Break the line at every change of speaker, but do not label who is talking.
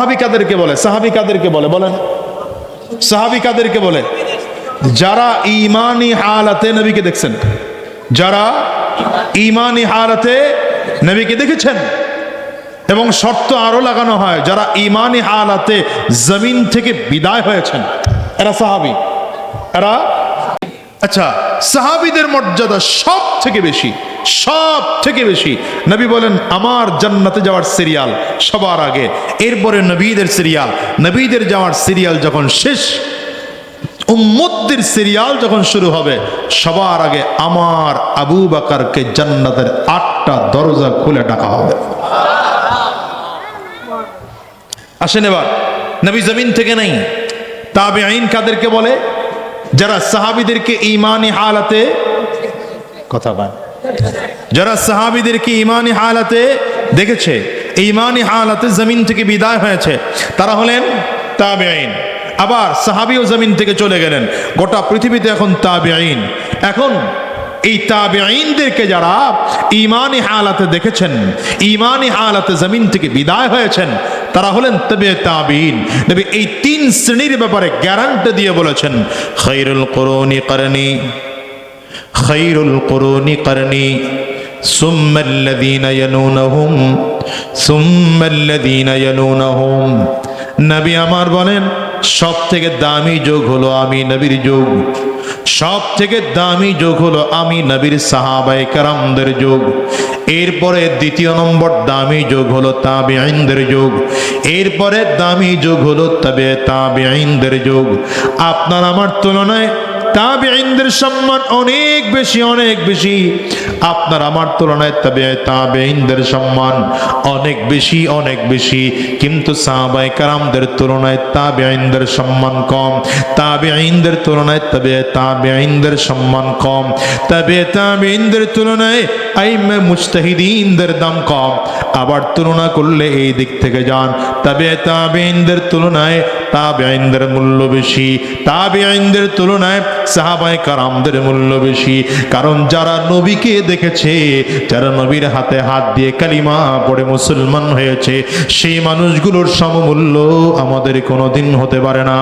সাহাবী কাদেরকে বলে? সাহাবী কাদেরকে বলে বলেন? সাহাবী কাদেরকে বলে? যারা ঈমানি হালাতে নবীকে দেখছেন, যারা ঈমানি হালাতে নবীকে দেখেছেন। এবং শর্ত আরো লাগানো হয়, যারা ঈমানি হালাতে জমিন থেকে বিদায় হয়েছেন এরা সাহাবী। এরা আচ্ছা, সাহাবীদের মর্যাদা সব থেকে বেশি, সব থেকে বেশি। নবী বলেন আমার জান্নাতে যাওয়ার সিরিয়াল সবার আগে, এরপরে নবীদের সিরিয়াল। নবীদের যাওয়ার সিরিয়াল যখন শেষ, উম্মতদের সিরিয়াল যখন শুরু হবে, সবার আগে আমার আবু বকরকে জান্নাতের 8টা দরজা খুলে ডাকা হবে। আসেন এবার, নবী জমিন থেকে নেই। তাবেঈন কাদেরকে বলে? যারা সাহাবীদেরকে ঈমানি হালাতে, কথা বলেন, যারা সাহাবীদেরকে ঈমানি হালাতে দেখেছে, ঈমানি হালাতে জমিন থেকে বিদায় হয়েছে, তারা হলেন তাবেঈন। আবার সাহাবীও জমিন থেকে চলে গেলেন, গোটা পৃথিবীতে এখন তাবেঈন। এখন এই তাবেঈনদেরকে যারা ঈমানি হালাতে দেখেছেন, ঈমানি হালাতে জমিন থেকে বিদায় হয়েছেন, তারা হলেন তবে তাবেঈন। নবী এই 3 শ্রেণীর ব্যাপারে গ্যারান্টি দিয়ে বলেছেন, খায়রুল কুরুনি করনি, খায়রুল কুরুনি করনি, সুম্মাল্লাযীনা ইয়ালুনহুম, সুম্মাল্লাযীনা ইয়ালুনহুম। নবী আমার বলেন সব থেকে দামি যুগ হলো আমি নবীর যুগ, সব থেকে দামি যুগ হলো আমি নবীর সাহাবায়ে কেরামদের যুগ। এরপরে দ্বিতীয় নম্বর দামি যুগ হলো তাবেঈনদের যুগ, এরপরে দামি যুগ হলো তবে তাবেঈনদের যুগ। আপনার আমার তুলনায় তাবেঈনদের সম্মান অনেক বেশি, অনেক বেশি। আপনার আমার তুলনায় তবে তাবেঈনদের সম্মান অনেক বেশি, অনেক বেশি। কিন্তু সাহাবায়ে কেরামদের তুলনায় তাবেঈনদের সম্মান কম, তাবেঈনদের তুলনায় তবে তাবেঈনদের সম্মান কম, তবে তাবেঈনদের তুলনায় আইম্মে মুজতাহিদিনদের দাম কম। আবার তুলনা করলে এই দিক থেকে যান, তবে তাবেঈনদের তুলনায় তাবেঈনদের মূল্য বেশি, তাবেঈনদের তুলনায় সাহাবায়ে কেরামদের মূল্য বেশি। কারণ যারা নবীকে দেখেছে, যারা নবীর হাতে হাত দিয়ে কালিমা পড়ে মুসলমান হয়েছে, সেই মানুষগুলোর সমমূল্য আমাদের কোনোদিন হতে পারে না।